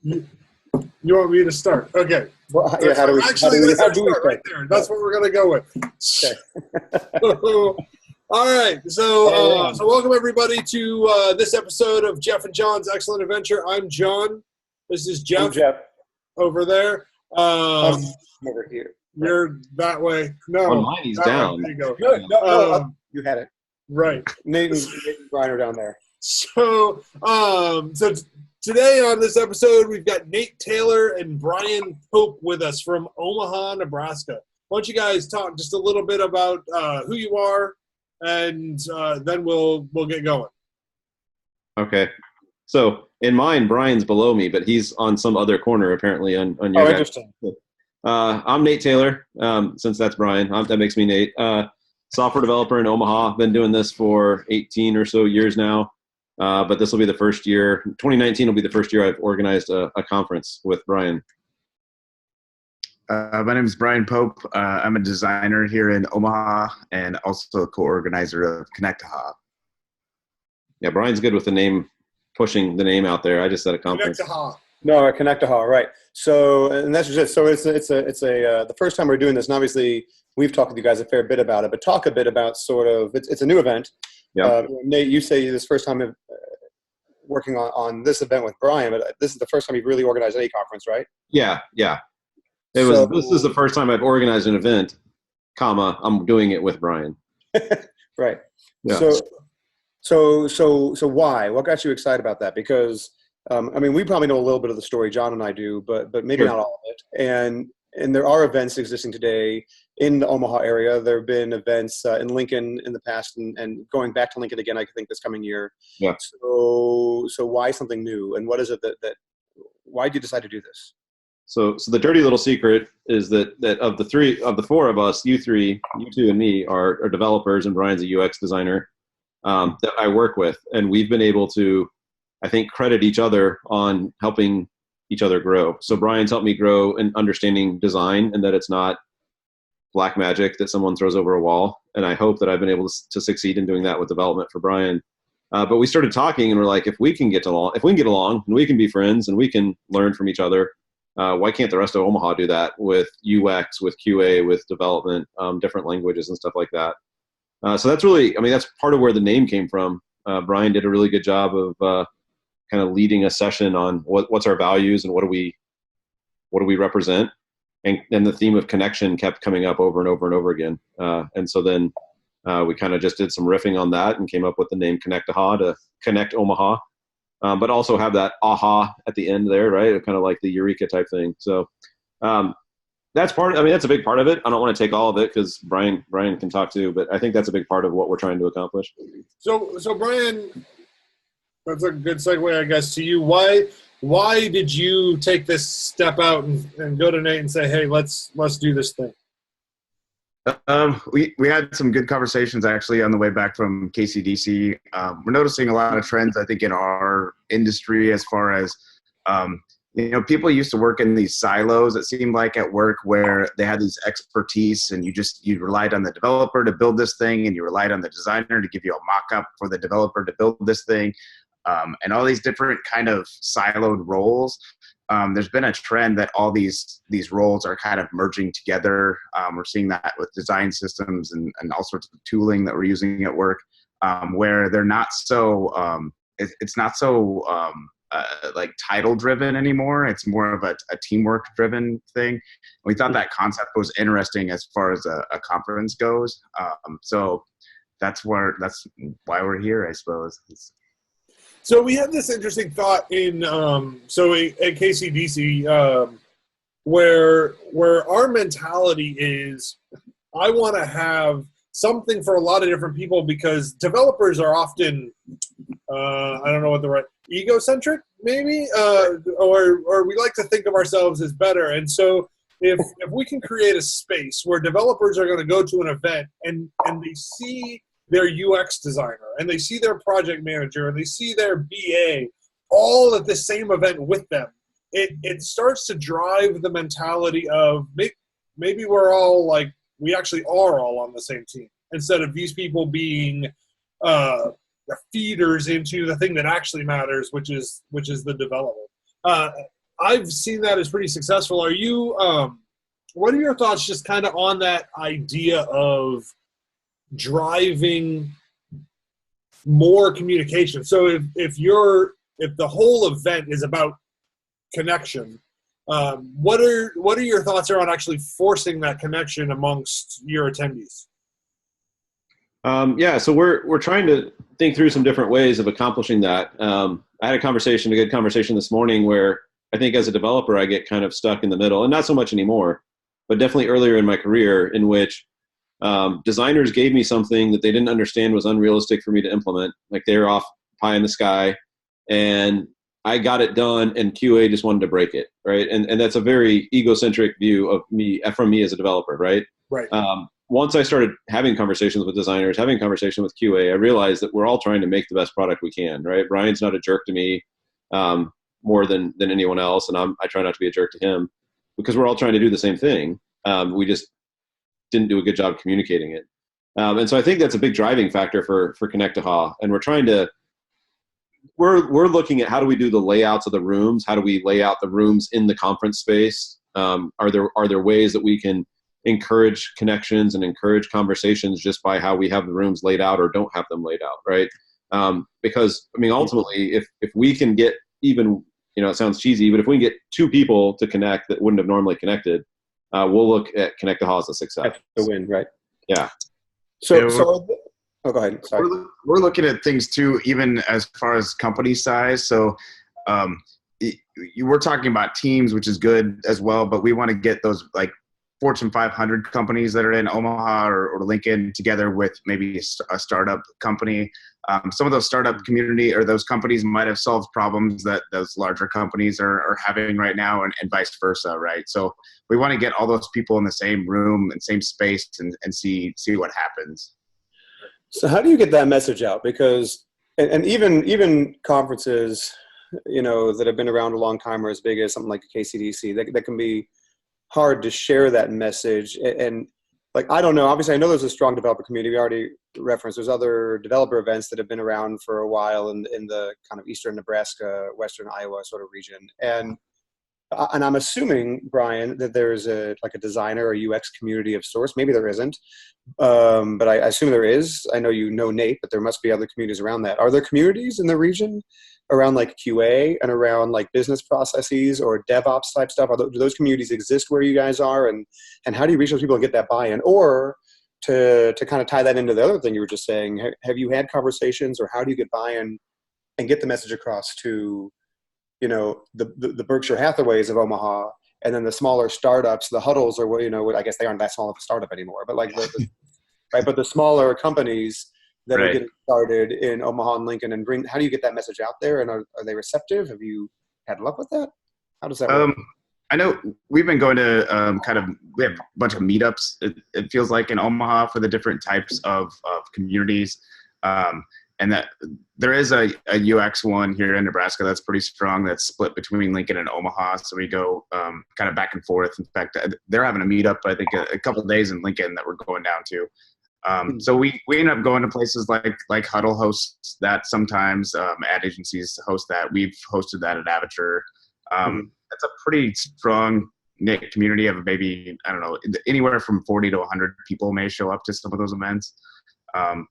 You want me to start? Okay. Well, yeah, how do we start? Right there. That's what we're going to go with. Okay. All right. So welcome, everybody, to this episode of Jeff and John's Excellent Adventure. I'm John. This is Jeff. I'm Jeff. Over there. I'm over here. You're that way. No. On mine, he's down. There you go. No, you had it. Right. Nate and Brian are down there. So today on this episode, we've got Nate Taylor and Brian Pope with us from Omaha, Nebraska. Why don't you guys talk just a little bit about who you are, and then we'll get going. Okay. So in mine, Brian's below me, but he's on some other corner apparently on your guys. Interesting. I'm Nate Taylor, since that's Brian. That makes me Nate. Software developer in Omaha. Been doing this for 18 or so years now. But this will be the first year. 2019 will be the first year I've organized a conference with Brian. My name is Brian Pope. I'm a designer here in Omaha and also a co-organizer of Connectaha. Yeah, Brian's good with the name, pushing the name out there. I just said a conference. Connectaha, right. So, and that's just it. So it's the first time we're doing this, and obviously we've talked with you guys a fair bit about it, but talk a bit about sort of, it's a new event. Yeah. Nate, you say this first time working on this event with Brian, but this is the first time you've really organized any conference, right? Yeah. This is the first time I've organized an event, I'm doing it with Brian. Right. Yeah. So why? What got you excited about that? Because we probably know a little bit of the story. John and I do, but maybe not all of it. And there are events existing today in the Omaha area. There have been events in Lincoln in the past, and going back to Lincoln again, I think this coming year. Yeah. So why something new? And what is it that why did you decide to do this? So the dirty little secret is that of the four of us, you two and me are developers, and Brian's a UX designer that I work with, and we've been able to, I think, credit each other on helping each other grow. So Brian's helped me grow in understanding design, and that it's not black magic that someone throws over a wall. And I hope that I've been able to succeed in doing that with development for Brian. But we started talking, and we're like, if we can get along, and we can be friends, and we can learn from each other, why can't the rest of Omaha do that with UX, with QA, with development, different languages and stuff like that? So that's really, that's part of where the name came from. Brian did a really good job of kind of leading a session on what's our values and what do we represent, and the theme of connection kept coming up over and over and over again. And so then we kind of just did some riffing on that and came up with the name Connectaha to connect Omaha, but also have that aha at the end there, right? Kind of like the eureka type thing. So that's that's a big part of it. I don't want to take all of it because Brian can talk too, but I think that's a big part of what we're trying to accomplish. So Brian, that's a good segue, I guess, to you. Why did you take this step out and go to Nate and say, hey, let's do this thing? We had some good conversations actually on the way back from KCDC. We're noticing a lot of trends, I think, in our industry as far as, people used to work in these silos, it seemed like, at work, where they had these expertise and you relied on the developer to build this thing, and you relied on the designer to give you a mock-up for the developer to build this thing. And all these different kind of siloed roles. There's been a trend that all these roles are kind of merging together. We're seeing that with design systems and all sorts of tooling that we're using at work, where they're not so it's not so like title driven anymore. It's more of a teamwork driven thing. We thought that concept was interesting as far as a conference goes. So that's why we're here, I suppose. So we had this interesting thought in at KCDC where our mentality is, I want to have something for a lot of different people, because developers are often I don't know what the right egocentric maybe or we like to think of ourselves as better. And so if we can create a space where developers are going to go to an event and they see their UX designer, and they see their project manager, and they see their BA all at the same event with them, it starts to drive the mentality of maybe we're all like, we actually are all on the same team, instead of these people being feeders into the thing that actually matters, which is the development. I've seen that as pretty successful. Are you? What are your thoughts, just kind of on that idea of driving more communication? So if the whole event is about connection, what are your thoughts around actually forcing that connection amongst your attendees? So we're trying to think through some different ways of accomplishing that. I had a good conversation this morning where I think as a developer I get kind of stuck in the middle, and not so much anymore, but definitely earlier in my career, in which designers gave me something that they didn't understand was unrealistic for me to implement. Like they were off pie in the sky, and I got it done, and QA just wanted to break it, right? And that's a very egocentric view of me, from me as a developer, right? Right. Once I started having conversations with designers, having conversation with QA, I realized that we're all trying to make the best product we can, right? Brian's not a jerk to me more than anyone else, and I try not to be a jerk to him, because we're all trying to do the same thing. We just didn't do a good job communicating it. And so I think that's a big driving factor for Connectaha. And we're looking at how do we do the layouts of the rooms? How do we lay out the rooms in the conference space? Are there ways that we can encourage connections and encourage conversations just by how we have the rooms laid out or don't have them laid out, right? Because I mean, ultimately, if we can get even, it sounds cheesy, but if we can get two people to connect that wouldn't have normally connected, we'll look at Connectaha as a success. That's the win, right? Yeah. So go ahead. Sorry. We're looking at things too, even as far as company size. So we're talking about teams, which is good as well, but we want to get those like Fortune 500 companies that are in Omaha or Lincoln together with maybe a startup company. Some of those startup community or those companies might have solved problems that those larger companies are having right now, and vice versa, right? So we want to get all those people in the same room and same space and see what happens. So how do you get that message out? Because and even conferences, that have been around a long time or as big as something like KCDC, that can be hard to share that message. And like, I don't know, obviously I know there's a strong developer community. We already referenced there's other developer events that have been around for a while in the kind of eastern Nebraska, western Iowa sort of region. And I'm assuming, Brian, that there's a designer or UX community of sorts. Maybe there isn't, but I assume there is. I know Nate, but there must be other communities around that. Are there communities in the region around like QA and around like business processes or DevOps type stuff? Do those communities exist where you guys are? And how do you reach those people and get that buy-in? Or to kind of tie that into the other thing you were just saying, have you had conversations, or how do you get buy-in and get the message across to the Berkshire Hathaways of Omaha, and then the smaller startups, the Huddles, or I guess they aren't that small of a startup anymore, but like right, but the smaller companies that are getting started in Omaha and Lincoln, and how do you get that message out there? And are they receptive? Have you had luck with that? How does that work? I know we've been going to we have a bunch of meetups, it feels like, in Omaha for the different types of communities. And that there is a UX one here in Nebraska that's pretty strong, that's split between Lincoln and Omaha. So we go kind of back and forth. In fact, they're having a meetup, I think, a couple of days in Lincoln that we're going down to. So we end up going to places like Huddle hosts that sometimes, ad agencies host that. We've hosted that at Avature. That's a pretty strong knit community of maybe, I don't know, anywhere from 40 to 100 people may show up to some of those events.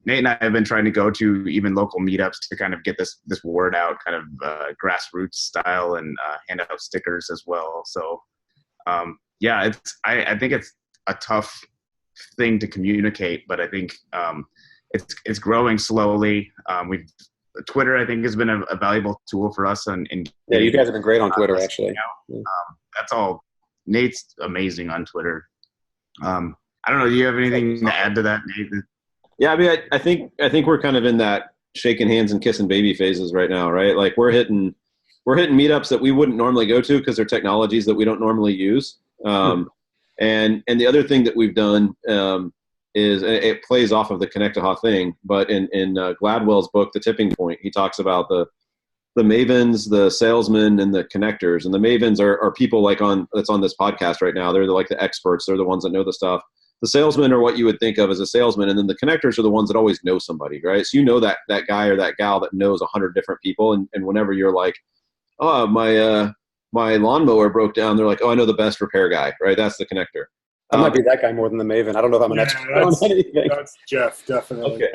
Nate and I have been trying to go to even local meetups to kind of get this word out, kind of grassroots style, and hand out stickers as well. So I think it's a tough thing to communicate, but I think it's growing slowly. Twitter, I think, has been a valuable tool for us. Yeah, you guys have been great on Twitter, actually. That's all. Nate's amazing on Twitter. I don't know. Do you have anything to add to that, Nate? Yeah, I mean, I think we're kind of in that shaking hands and kissing baby phases right now, right? Like we're hitting meetups that we wouldn't normally go to because they're technologies that we don't normally use. And the other thing that we've done is it plays off of the Connectaha thing, but in Gladwell's book, The Tipping Point, he talks about the mavens, the salesmen, and the connectors. And the mavens are people that's on this podcast right now. They're like the experts. They're the ones that know the stuff. The salesmen are what you would think of as a salesman, and then the connectors are the ones that always know somebody, right? So that guy or that gal that knows 100 different people, and whenever you're like, oh, my my lawnmower broke down. They're like, oh, I know the best repair guy, right? That's the connector. I might be that guy more than the Maven. I don't know if I'm an expert on anything. That's Jeff, definitely. Okay.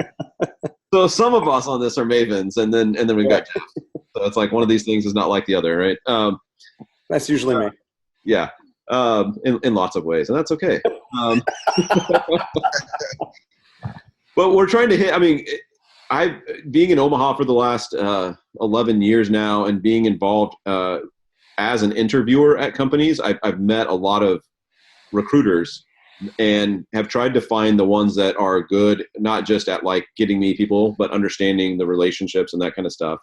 So some of us on this are Mavens, and then we've got Jeff. So it's like one of these things is not like the other, right? That's usually me. Yeah, in lots of ways, and that's okay. But we're trying to hit. I mean, being in Omaha for the last 11 years now, and being involved as an interviewer at companies, I've met a lot of recruiters and have tried to find the ones that are good, not just at like getting me people, but understanding the relationships and that kind of stuff.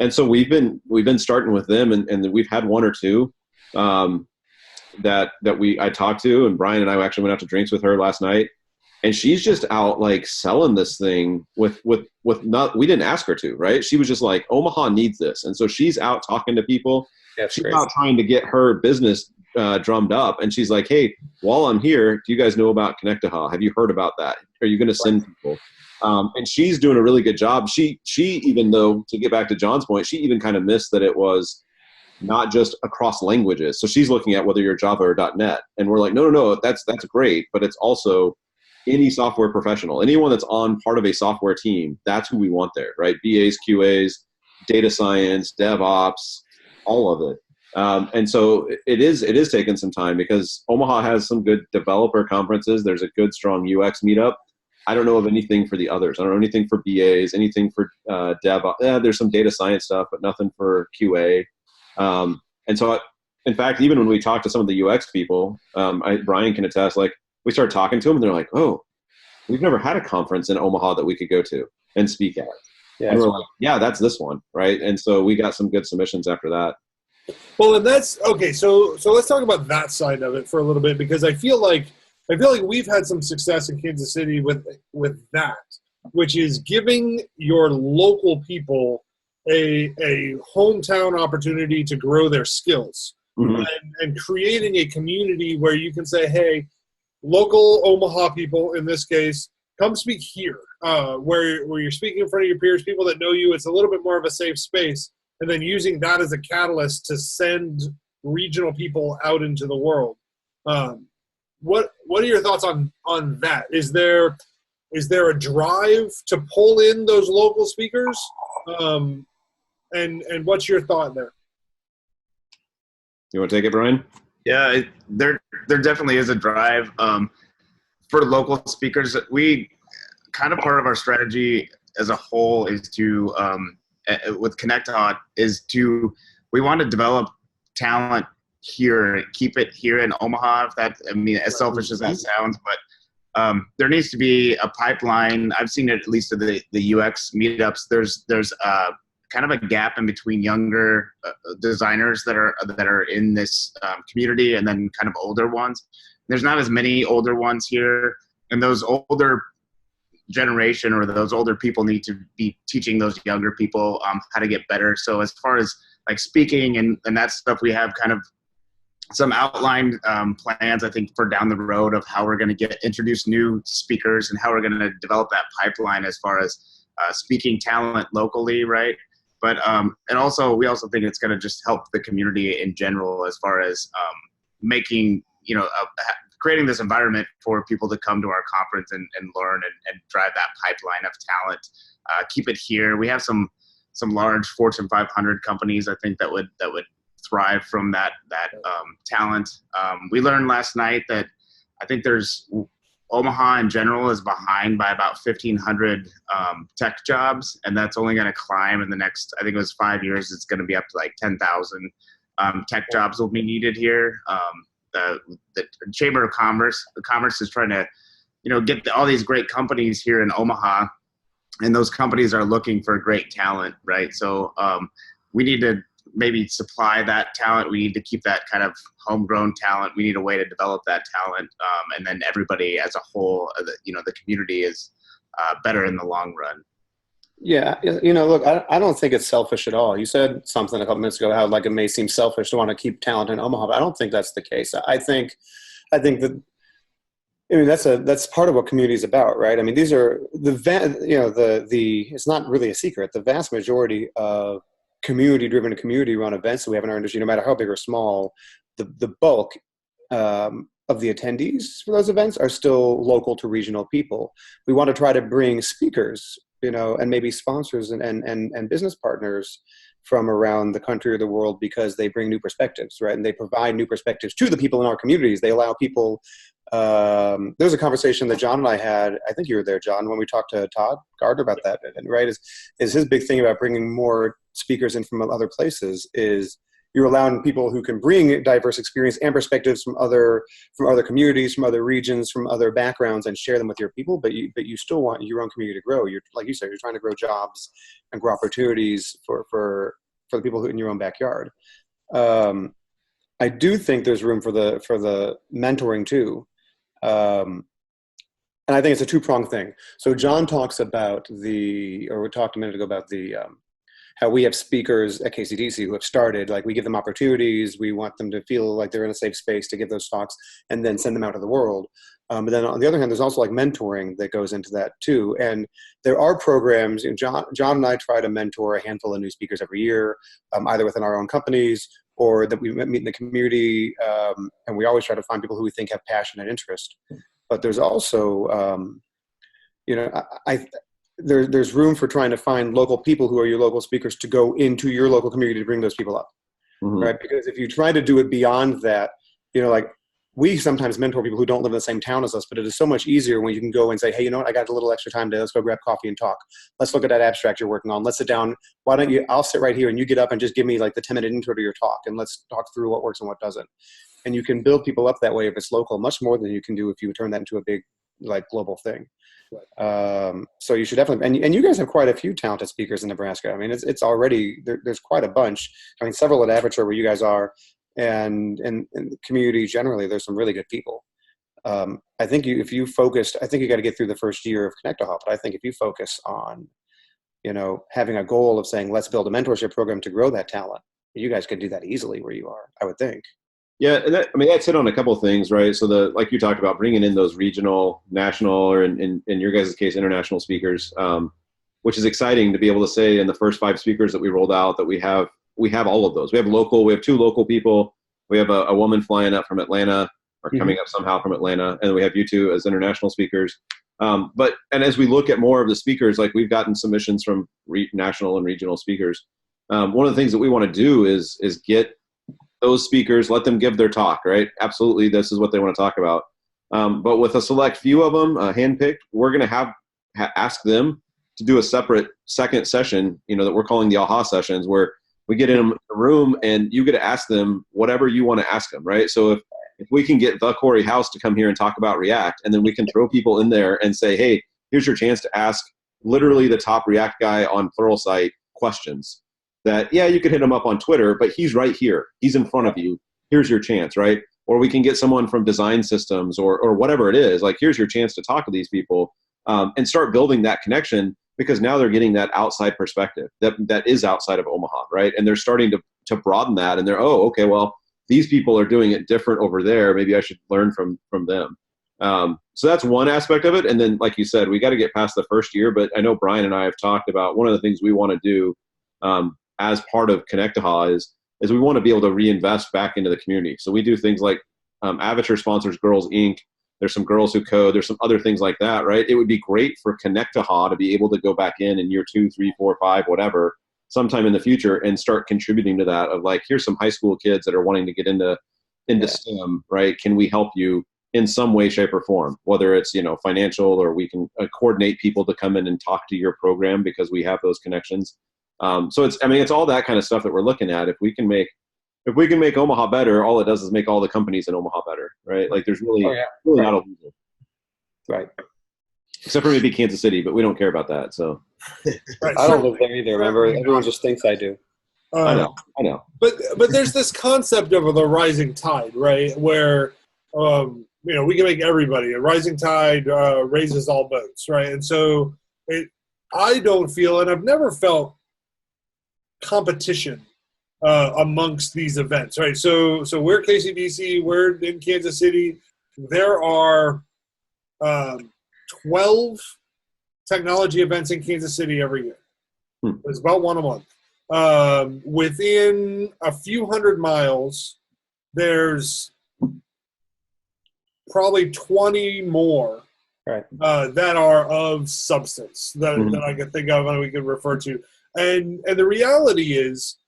And so we've been starting with them, and we've had one or two that I talked to, and Brian and I actually went out to drinks with her last night, and she's just out like selling this thing with not, we didn't ask her to, right? She was just like, Omaha needs this. And so she's out talking to people. That's she's great. out trying to get her business drummed up. And she's like, hey, while I'm here, do you guys know about Connectaha? Have you heard about that? Are you going to send people? And she's doing a really good job. She even though, to get back to John's point, she even kind of missed that it was not just across languages. So she's looking at whether you're Java or .NET. And we're like, no, that's great. But it's also any software professional, anyone that's on part of a software team, that's who we want there, right? BAs, QAs, data science, DevOps, all of it. And so it is taking some time, because Omaha has some good developer conferences. There's a good, strong UX meetup. I don't know of anything for the others. I don't know anything for BAs, anything for DevOps. There's some data science stuff, but nothing for QA. And so, in fact, even when we talk to some of the UX people, Brian can attest, like, we start talking to them and they're like, oh, we've never had a conference in Omaha that we could go to and speak at. Yeah, and we're like, yeah, that's this one, right? And so we got some good submissions after that. Well, and that's okay. So let's talk about that side of it for a little bit, because I feel like we've had some success in Kansas City with that, which is giving your local people a hometown opportunity to grow their skills, Mm-hmm. and creating a community where you can say, hey, local Omaha people, in this case, come speak here, where you're speaking in front of your peers, people that know you. It's a little bit more of a safe space. And then using that as a catalyst to send regional people out into the world. What are your thoughts on that? Is there a drive to pull in those local speakers? And what's your thought there? You want to take it, Brian? Yeah, there definitely is a drive for local speakers. We kind of, part of our strategy as a whole is to with Connectaha we want to develop talent here, keep it here in Omaha. If that, I mean, as selfish as that sounds, but there needs to be a pipeline. I've seen it at least at the UX meetups. There's kind of a gap in between younger designers that are in this community, and then kind of older ones. There's not as many older ones here, and those older generation or those older people need to be teaching those younger people how to get better. So as far as like speaking and that stuff, we have kind of some outlined plans, I think, for down the road of how we're going to introduce new speakers and how we're going to develop that pipeline as far as speaking talent locally, right? But and also we also think it's going to just help the community in general as far as making, creating this environment for people to come to our conference and learn and drive that pipeline of talent. Keep it here. We have some large Fortune 500 companies, I think, that would thrive from that talent. We learned last night that I think Omaha in general is behind by about 1,500 tech jobs, and that's only going to climb in the next, I think it was 5 years. It's going to be up to like 10,000 tech jobs will be needed here. The Chamber of Commerce is trying to, get all these great companies here in Omaha, and those companies are looking for great talent, right? So we need to maybe supply that talent. We need to keep that kind of homegrown talent. We need a way to develop that talent, and then everybody as a whole, the community is better in the long run. Yeah, look, I don't think it's selfish at all. You said something a couple minutes ago how like it may seem selfish to want to keep talent in Omaha, but I don't think that's the case. I think that, that's part of what community is about, right? I mean, these are it's not really a secret. The vast majority of community-driven, community-run events that we have in our industry, no matter how big or small, the bulk of the attendees for those events are still local to regional people. We want to try to bring speakers, and maybe sponsors and business partners from around the country or the world, because they bring new perspectives, right? And they provide new perspectives to the people in our communities. They allow people. There's a conversation that John and I had. I think you were there, John, when we talked to Todd Gardner about that. Right? Is his big thing about bringing more speakers in from other places is you're allowing people who can bring diverse experience and perspectives from other communities, from other regions, from other backgrounds, and share them with your people. But you still want your own community to grow. You're, like you said, you're trying to grow jobs and grow opportunities for the people in your own backyard. I do think there's room for the mentoring too. And I think it's a two-pronged thing. So John talks about we talked a minute ago about how we have speakers at KCDC who have started, like we give them opportunities. We want them to feel like they're in a safe space to give those talks and then send them out to the world. But then on the other hand, there's also like mentoring that goes into that too. And there are programs, John and I try to mentor a handful of new speakers every year, either within our own companies or that we meet in the community. And we always try to find people who we think have passion and interest. But there's also, there's room for trying to find local people who are your local speakers to go into your local community to bring those people up, right? Because if you try to do it beyond that, like we sometimes mentor people who don't live in the same town as us, but it is so much easier when you can go and say, hey, you know what, I got a little extra time today. Let's go grab coffee and talk. Let's look at that abstract you're working on. Let's sit down. Why don't you, I'll sit right here and you get up and just give me like the 10-minute intro to your talk and let's talk through what works and what doesn't. And you can build people up that way if it's local, much more than you can do if you turn that into a big like global thing. So you should definitely, and you guys have quite a few talented speakers in Nebraska. I mean, it's already, there's quite a bunch. I mean, several at Aperture where you guys are, and in the community generally, there's some really good people. I think if you focused, I think you got to get through the first year of Connectaha, but I think if you focus on, having a goal of saying, let's build a mentorship program to grow that talent, you guys can do that easily where you are, I would think. Yeah, and that's hit on a couple of things, right? So like you talked about, bringing in those regional, national, or in your guys' case, international speakers, which is exciting to be able to say in the first 5 speakers that we rolled out that we have all of those. We have 2 local people. We have a woman flying up from Atlanta or coming up somehow from Atlanta, and then we have you 2 as international speakers. And as we look at more of the speakers, like we've gotten submissions from national and regional speakers. One of the things that we want to do is get those speakers, let them give their talk, right? Absolutely, this is what they want to talk about. But with a select few of them, handpicked, we're going to ask them to do a separate second session, that we're calling the AHA sessions, where we get in a room and you get to ask them whatever you want to ask them, right? So if we can get the Corey House to come here and talk about React, and then we can throw people in there and say, hey, here's your chance to ask literally the top React guy on Pluralsight questions. That, yeah, you could hit him up on Twitter, but he's right here. He's in front of you. Here's your chance, right? Or we can get someone from design systems or whatever it is. Like, here's your chance to talk to these people and start building that connection, because now they're getting that outside perspective that is outside of Omaha, right? And they're starting to broaden that, and they're, oh, okay, well, these people are doing it different over there. Maybe I should learn from them. So that's one aspect of it. And then, like you said, we got to get past the first year. But I know Brian and I have talked about one of the things we want to do as part of Connectaha is we want to be able to reinvest back into the community. So we do things like Avature sponsors Girls Inc. There's some Girls Who Code. There's some other things like that, right? It would be great for Connectaha to be able to go back in year 2, 3, 4, 5, whatever, sometime in the future, and start contributing to that of like, here's some high school kids that are wanting to get into STEM, right? Can we help you in some way, shape, or form? Whether it's, financial, or we can coordinate people to come in and talk to your program because we have those connections. So it's all that kind of stuff that we're looking at. If we can make Omaha better, all it does is make all the companies in Omaha better, right? Like there's really not a loser. Right. Except for maybe Kansas City, but we don't care about that. So right. I don't live there either. Remember, everyone just thinks I do. I know. But there's this concept of the rising tide, right? Where we can make everybody a rising tide raises all boats, right? And so I don't feel, and I've never felt competition amongst these events, right? So we're KCDC, we're in Kansas City. There are 12 technology events in Kansas City every year. It's about one a month. within a few hundred miles, there's probably 20 more that are of substance that I can think of and we can refer to. And the reality is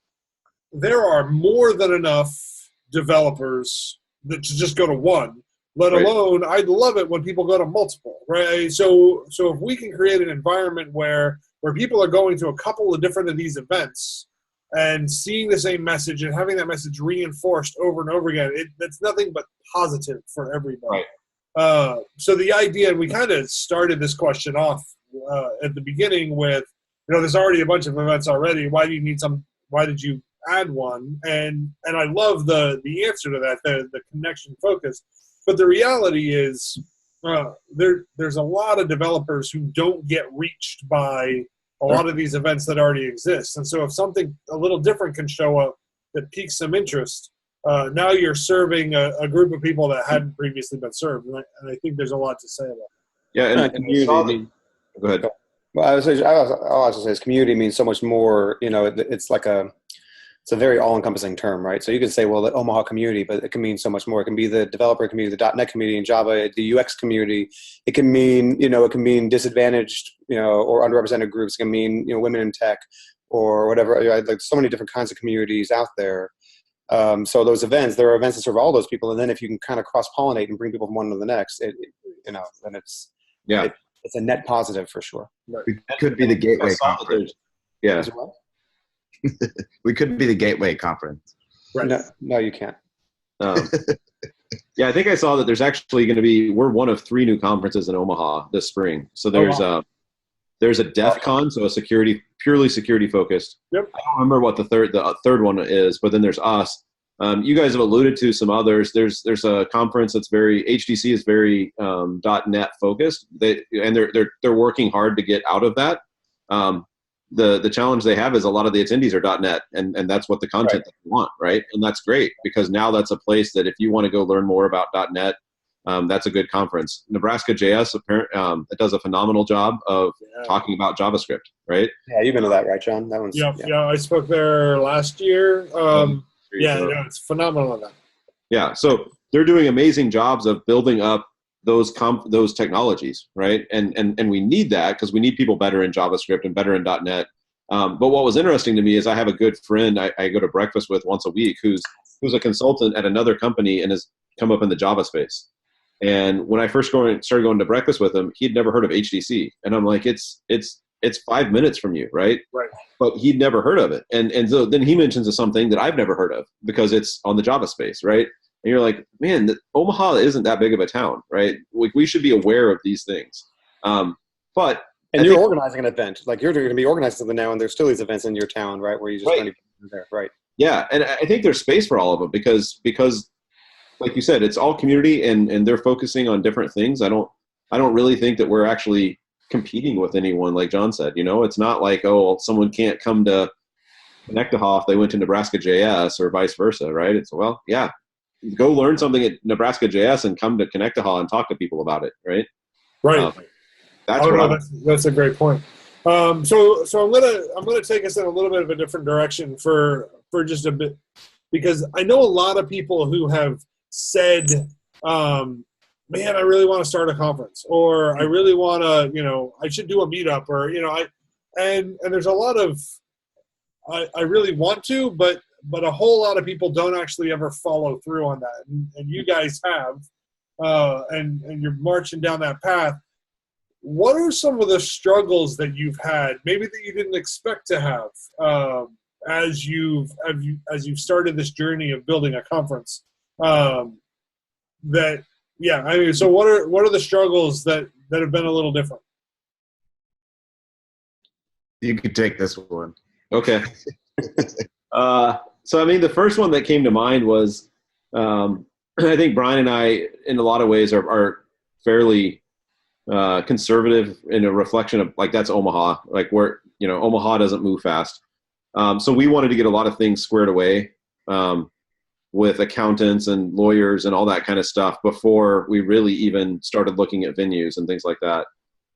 there are more than enough developers to just go to one, let alone I'd love it when people go to multiple, right? So if we can create an environment where people are going to a couple of different of these events and seeing the same message and having that message reinforced over and over again, that's nothing but positive for everybody. Right. So the idea, and we kind of started this question off at the beginning with, there's already a bunch of events already. Why do you need some? Why did you add one? And I love the answer to that, the connection focus. But the reality is there's a lot of developers who don't get reached by a lot of these events that already exist. And so if something a little different can show up that piques some interest, now you're serving a group of people that hadn't previously been served. And I think there's a lot to say about it. Yeah, and community. Go ahead. Well, I'll also say is community means so much more. It's like it's a very all-encompassing term, right? So you can say, well, the Omaha community, but it can mean so much more. It can be the developer community, the .NET community in Java, the UX community. It can mean, it can mean disadvantaged, or underrepresented groups. It can mean, women in tech or whatever. Like so many different kinds of communities out there. So those events, there are events that serve all those people. And then if you can kind of cross-pollinate and bring people from one to the next, then it's a net positive for sure. It could be the gateway conference. Yeah. We couldn't be the gateway conference. Right. No, you can't. Yeah, I think I saw that there's actually going to be, we're one of 3 new conferences in Omaha this spring. So there's a DEF Con, so purely security focused. Yep. I don't remember what the third one is, but then there's us. You guys have alluded to some others. There's a conference that's HDC is very .NET focused. They're working hard to get out of that. The challenge they have is a lot of the attendees are .NET, and that's what the content that you want, right? And that's great because now that's a place that if you want to go learn more about .NET, that's a good conference. Nebraska JS it does a phenomenal job of talking about JavaScript, right? Yeah, you've been to that, right, John? That one's yeah. I spoke there last year. It's phenomenal on that. Yeah, so they're doing amazing jobs of building up those technologies, right? And we need that because we need people better in JavaScript and better in .NET. But what was interesting to me is I have a good friend I go to breakfast with once a week who's a consultant at another company and has come up in the Java space. And when I first started going to breakfast with him, he'd never heard of HDC, and I'm like, it's 5 minutes from you, right? Right. But he'd never heard of it, and so then he mentions something that I've never heard of because it's on the Java space, right? And you're like, man, Omaha isn't that big of a town, right? We should be aware of these things. But you're organizing an event. Like you're going to be organizing something now, and there's still these events in your town, right? Where you just kind of there, right? Yeah, and I think there's space for all of them because like you said, it's all community, and they're focusing on different things. I don't really think that we're actually competing with anyone, like John said. It's not like, oh, someone can't come to Connectaha if they went to Nebraska JS or vice versa, right? It's go learn something at Nebraska JS and come to Connectaha and talk to people about it, right? Right. That's a great point. So I'm gonna take us in a little bit of a different direction for just a bit, because I know a lot of people who have said, man, I really want to start a conference, or I really want to, I should do a meetup, or and there's a lot of I really want to, but a whole lot of people don't actually ever follow through on that. And you guys have, and you're marching down that path. What are some of the struggles that you've had, maybe that you didn't expect to have, as you've started this journey of building a conference? So what are the struggles that have been a little different? You could take this one. Okay. So, the first one that came to mind was, I think Brian and I, in a lot of ways, are fairly conservative in a reflection of, like, that's Omaha. Like, Omaha doesn't move fast. So we wanted to get a lot of things squared away with accountants and lawyers and all that kind of stuff before we really even started looking at venues and things like that.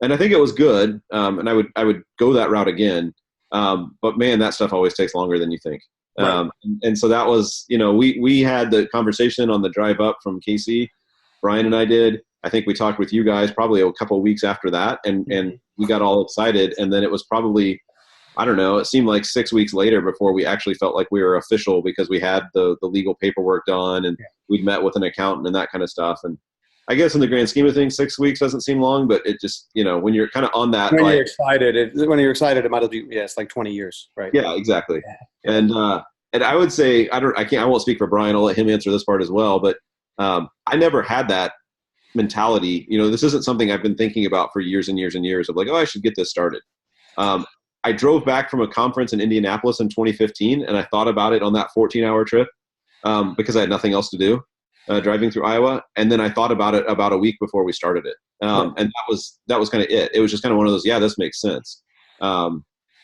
And I think it was good, and I would go that route again. But man, that stuff always takes longer than you think. Right. And so that was, we had the conversation on the drive up from KC. Brian and I did. I think we talked with you guys probably a couple of weeks after that, and we got all excited. And then it was probably, I don't know, it seemed like 6 weeks later before we actually felt like we were official, because we had the legal paperwork done, and we'd met with an accountant and that kind of stuff. And I guess in the grand scheme of things, 6 weeks doesn't seem long, but it just, when you're kind of on that. When you're excited, it might be, it's like 20 years, right? Yeah, exactly. Yeah. And I would say, I won't speak for Brian. I'll let him answer this part as well. But I never had that mentality. This isn't something I've been thinking about for years and years and years of like, oh, I should get this started. I drove back from a conference in Indianapolis in 2015, and I thought about it on that 14-hour trip because I had nothing else to do, driving through Iowa. And then I thought about it about a week before we started it. And that was kind of it. It was just kind of one of those, yeah, this makes sense.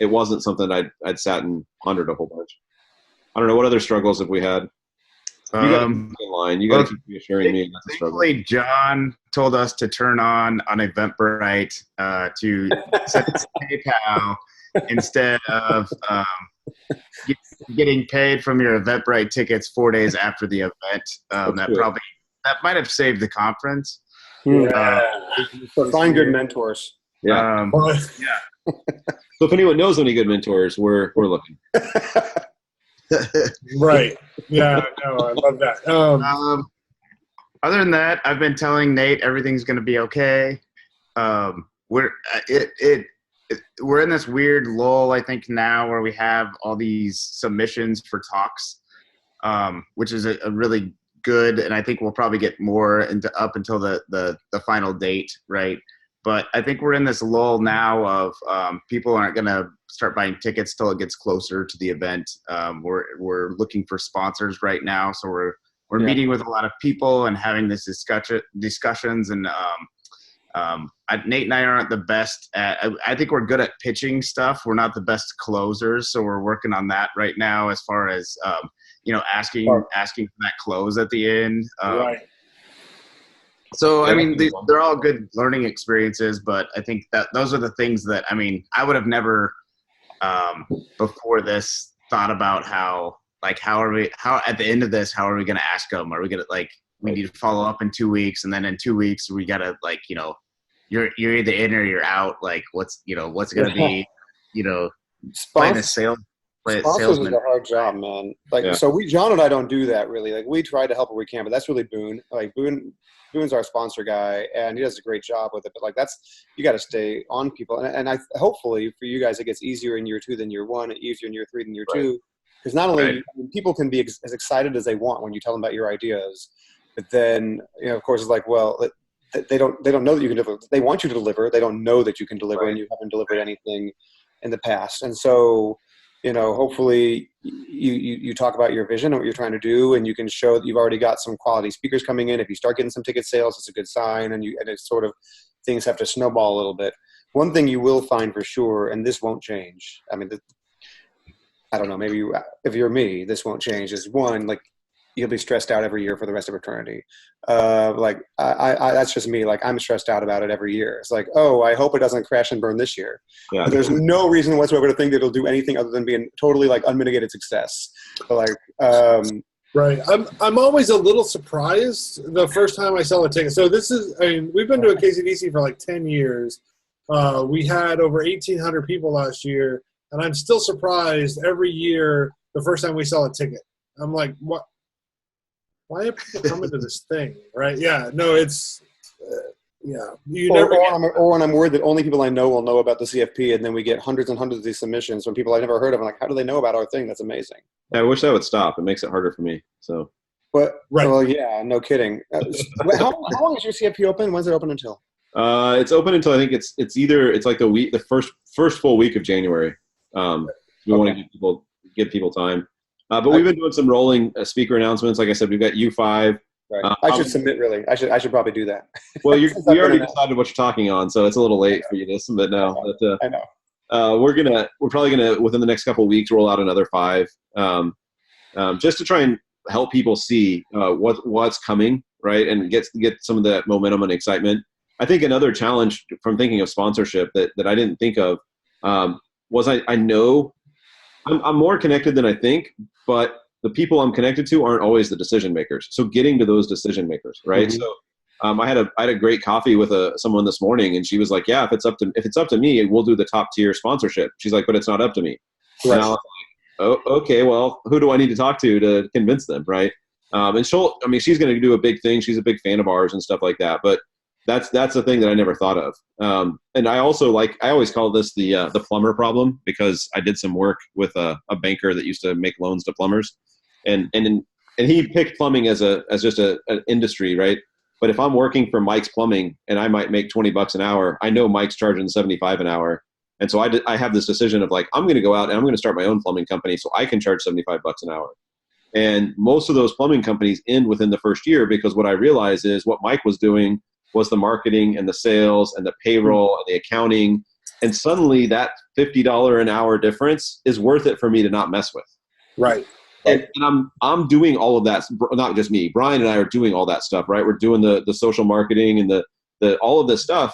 It wasn't something I'd sat and pondered a whole bunch. I don't know. What other struggles have we had? You got to keep in line. You got to keep reassuring me that's a struggle. Thankfully, John told us to turn on Eventbrite to set this PayPal instead of getting paid from your Eventbrite tickets 4 days after the event. That might have saved the conference. Find good mentors. Yeah. Yeah. So if anyone knows any good mentors, we're looking. Right. Yeah. No, I love that. Other than that, I've been telling Nate everything's going to be okay. We're in this weird lull, I think, now where we have all these submissions for talks, which is a really good, and I think we'll probably get more up until the final date, right? But I think we're in this lull now of people aren't going to start buying tickets till it gets closer to the event. We're looking for sponsors right now, so we're meeting with a lot of people and having this discussions. And Nate and I aren't the best at. I think we're good at pitching stuff. We're not the best closers, so we're working on that right now. As far as asking for that close at the end. Right. So, I mean, they're all good learning experiences, but I think that those are the things that, I mean, I would have never before this thought about how at the end of this, how are we going to ask them? Are we going to, we need to follow up in 2 weeks, and then in 2 weeks we got to, you're either in or you're out. What's going to be, playing a salesman. Sponsors is a hard job, man. So John and I don't do that really. We try to help where we can, but that's really Boone. Boone's our sponsor guy, and he does a great job with it. But you got to stay on people, and I hopefully for you guys it gets easier in year 2 than year 1, easier in year 3 than year 2, because not only people can be as excited as they want when you tell them about your ideas, but then of course it's they don't know that you can deliver. They want you to deliver. They don't know that you can deliver, and you haven't delivered anything in the past, and so. Hopefully you talk about your vision and what you're trying to do, and you can show that you've already got some quality speakers coming in. If you start getting some ticket sales, it's a good sign, and it's sort of things have to snowball a little bit. One thing you will find for sure, and this won't change. I mean, I don't know, maybe if you're me, this won't change. Is one, you'll be stressed out every year for the rest of eternity. That's just me. I'm stressed out about it every year. It's I hope it doesn't crash and burn this year. Yeah. But there's no reason whatsoever to think that it'll do anything other than being totally unmitigated success. Right. I'm always a little surprised the first time I sell a ticket. So we've been doing KCDC for 10 years. We had over 1,800 people last year, and I'm still surprised every year the first time we sell a ticket. I'm like, what? Why are people coming to this thing, right? Yeah, no, it's Or I'm worried that only people I know will know about the CFP, and then we get hundreds and hundreds of these submissions from people I never heard of. I'm like, how do they know about our thing? That's amazing. Yeah, I wish that would stop. It makes it harder for me. So. But well, yeah, no kidding. How long is your CFP open? When's it open until? It's open until I think it's the first full week of January. We want to give people time. But we've been doing some rolling speaker announcements. Like I said, we've got U5. Right. I should submit, really. I should probably do that. Well, we already decided what you're talking on, so it's a little late for you to submit now. But, I know. We're probably gonna within the next couple of weeks roll out another 5, just to try and help people see what's coming, right, and get some of that momentum and excitement. I think another challenge from thinking of sponsorship that I didn't think of. was I know I'm more connected than I think, but the people I'm connected to aren't always the decision makers. So getting to those decision makers, right? Mhm. So I had a great coffee with someone this morning, and she was like, "Yeah, if it's up to me, we'll do the top tier sponsorship." She's like, "But it's not up to me." And I was like, "Oh, okay. Well, who do I need to talk to convince them, right?" And she's going to do a big thing. She's a big fan of ours and stuff like that. But that's the thing that I never thought of. And I also I always call this the plumber problem, because I did some work with a banker that used to make loans to plumbers, and he picked plumbing as just an industry, right? But if I'm working for Mike's Plumbing and I might make $20 an hour, I know Mike's charging $75 an hour. And so I have this decision of like, I'm going to go out and I'm going to start my own plumbing company so I can charge $75 an hour. And most of those plumbing companies end within the first year, because what I realize is what Mike was doing was the marketing and the sales and the payroll and the accounting. And suddenly that $50 an hour difference is worth it for me to not mess with. Right. And I'm doing all of that. Not just me. Brian and I are doing all that stuff, right? We're doing the social marketing and the all of this stuff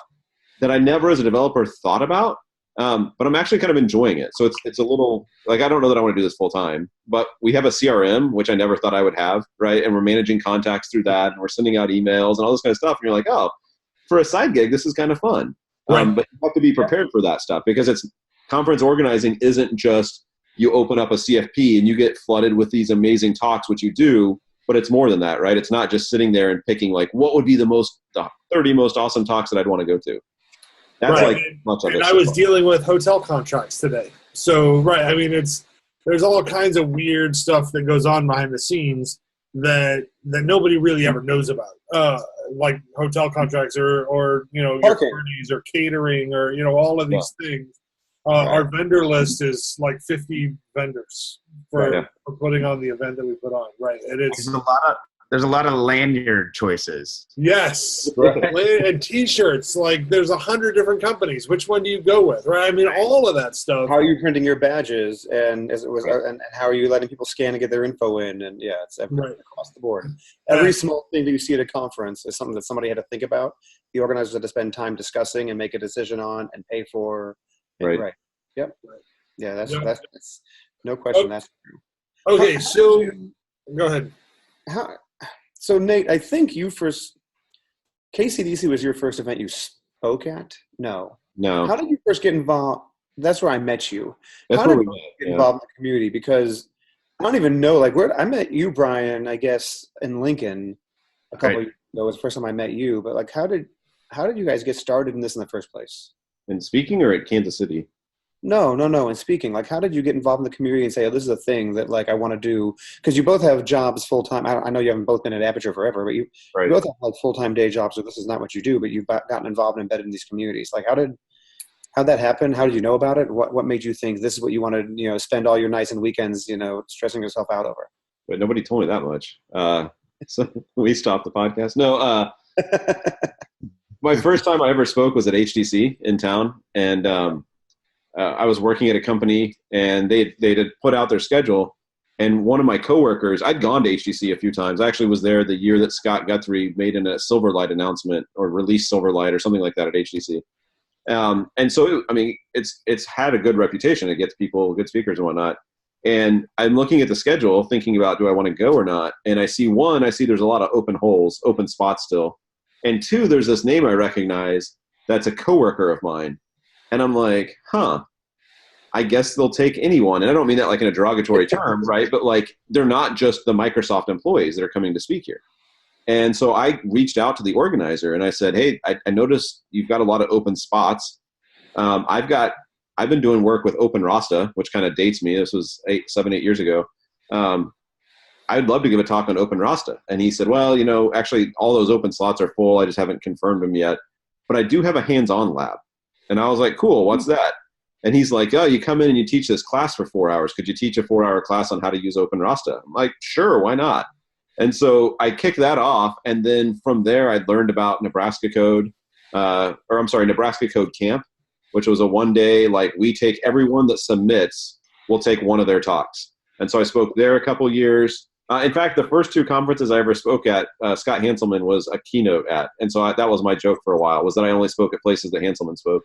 that I never as a developer thought about. But I'm actually kind of enjoying it. So it's a little like, I don't know that I want to do this full time, but we have a CRM, which I never thought I would have, right? And we're managing contacts through that, and we're sending out emails and all this kind of stuff. And you're like, oh, for a side gig, this is kind of fun. Right. But you have to be prepared for that stuff, because conference organizing isn't just you open up a CFP and you get flooded with these amazing talks, which you do, but it's more than that, right? It's not just sitting there and picking like, what would be the 30 most awesome talks that I'd want to go to. That's right. like much of it. And I was dealing with hotel contracts today. So, right. I mean, there's all kinds of weird stuff that goes on behind the scenes that nobody really ever knows about. Like hotel contracts or your parties or catering or, all of these things. Our vendor list is like 50 vendors for putting on the event that we put on. Right. And there's a lot of lanyard choices. Yes. And T-shirts. Like there's 100 different companies. Which one do you go with? Right. I mean, all of that stuff. How are you printing your badges, and and how are you letting people scan and get their info in? And it's everything across the board. Every small thing that you see at a conference is something that somebody had to think about. The organizers had to spend time discussing and make a decision on and pay for. Right. Yep. Yeah. That's no question. Okay. That's true. Okay. So go ahead. So Nate, I think KCDC was your first event you spoke at? No. No. How did you first get involved? That's where I met you. How did you get involved in the community? Because I don't even know, I met you, Brian, I guess, in Lincoln a couple years ago. It was the first time I met you. But how did you guys get started in this in the first place? In speaking or at Kansas City? No. In speaking, how did you get involved in the community and say, oh, this is a thing that I want to do? Because you both have jobs full time. I know you haven't both been at Aperture forever, but you both have full time day jobs. So this is not what you do, but you've gotten involved and embedded in these communities. How'd that happen? How did you know about it? What made you think this is what you want to spend all your nights and weekends stressing yourself out over? But nobody told me that much. So we stopped the podcast. No. My first time I ever spoke was at HTC in town, and I was working at a company, and they had put out their schedule, and one of my coworkers, I'd gone to HTC a few times. I actually was there the year that Scott Guthrie made a Silverlight announcement or released Silverlight or something like that at HTC. And so, it's had a good reputation. It gets people, good speakers and whatnot. And I'm looking at the schedule thinking about, do I want to go or not? And I see there's a lot of open spots still. And two, there's this name I recognize that's a coworker of mine. And I'm like, I guess they'll take anyone. And I don't mean that in a derogatory term, right? But they're not just the Microsoft employees that are coming to speak here. And so I reached out to the organizer and I said, hey, I noticed you've got a lot of open spots. I've been doing work with Open Rasta, which kind of dates me. This was 7, 8 years ago. I'd love to give a talk on Open Rasta. And he said, well, actually all those open slots are full. I just haven't confirmed them yet. But I do have a hands-on lab. And I was like, cool, what's that? And he's like, oh, you come in and you teach this class for 4 hours. Could you teach a 4-hour class on how to use Open Rasta? I'm like, sure, why not? And so I kicked that off. And then from there, I learned about Nebraska Code Camp, which was a 1-day, we take everyone that submits, we'll take one of their talks. And so I spoke there a couple years. In fact, the first 2 conferences I ever spoke at, Scott Hanselman was a keynote at. And so that was my joke for a while, was that I only spoke at places that Hanselman spoke.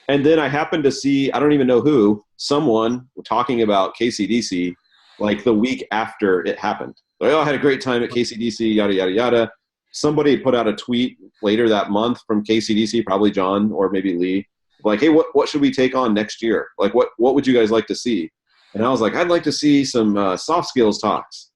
And then I happened to see, I don't even know who, someone talking about KCDC like the week after it happened. Like, oh, I had a great time at KCDC, yada, yada, yada. Somebody put out a tweet later that month from KCDC, probably John or maybe Lee, like, hey, what should we take on next year? Like, what would you guys like to see? And I was like, I'd like to see some soft skills talks.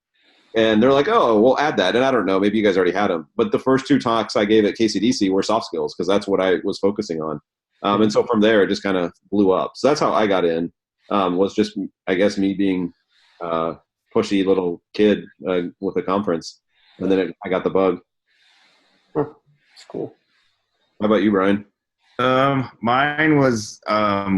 And they're like, oh, we'll add that. And I don't know, maybe you guys already had them. But the first 2 talks I gave at KCDC were soft skills because that's what I was focusing on. And so from there, it just kind of blew up. So that's how I got in, was just, I guess, me being pushy little kid with a conference. And then I got the bug. Huh. That's cool. How about you, Brian? Mine was,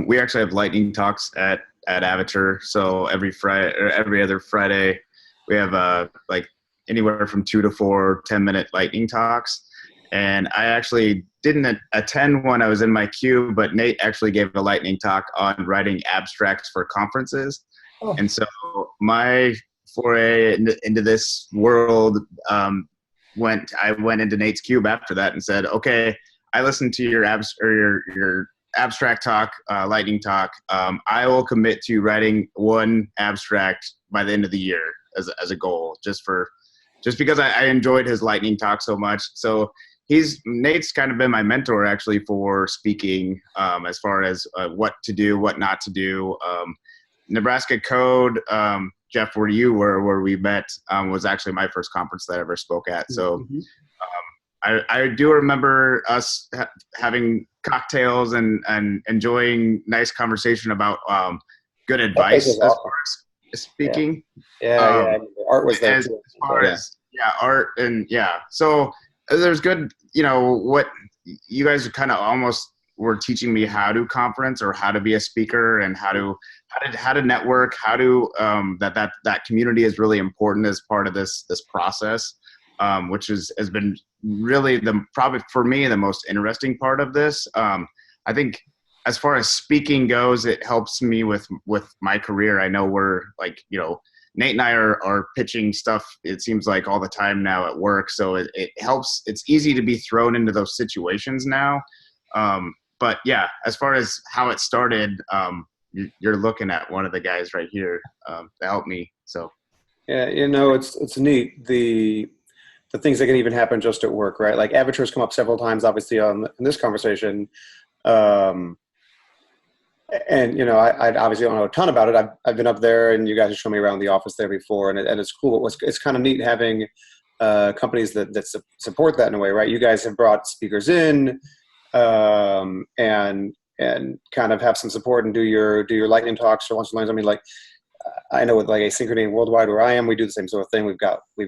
we actually have lightning talks at Avature. So every Friday or every other Friday, we have like anywhere from 2 to 4 10-minute lightning talks. And I actually didn't attend one. I was in my queue, but Nate actually gave a lightning talk on writing abstracts for conferences. Oh. And so my foray into this world I went into Nate's cube after that and said, okay, I listened to your abstract talk, lightning talk. I will commit to writing 1 abstract by the end of the year as a goal, just because I enjoyed his lightning talk so much. So Nate's kind of been my mentor actually for speaking, as far as what to do, what not to do. Nebraska Code, Jeff, where we met, was actually my first conference that I ever spoke at. So I do remember us having cocktails and enjoying nice conversation about good advice as far as speaking. Yeah, art was there too. As far as art and so there's good, what you guys kind of almost were teaching me how to conference or how to be a speaker and how to network, how to that community is really important as part of this process, which has been really probably for me the most interesting part of this. I think as far as speaking goes, it helps me with my career. I know we're like, Nate and I are pitching stuff, it seems like, all the time now at work. So it helps. It's easy to be thrown into those situations now. But yeah, as far as how it started, you're looking at one of the guys right here to help me. So yeah, it's neat. The things that can even happen just at work, right? Like Avature's come up several times, obviously, in this conversation. And I obviously don't know a ton about it. I've been up there, and you guys have shown me around the office there before, and it's cool. It's kind of neat having companies that support that in a way, right? You guys have brought speakers in, and kind of have some support and do your lightning talks for lunch and learns. I mean, like, I know with like Asynchrony Worldwide where I am, we do the same sort of thing. We've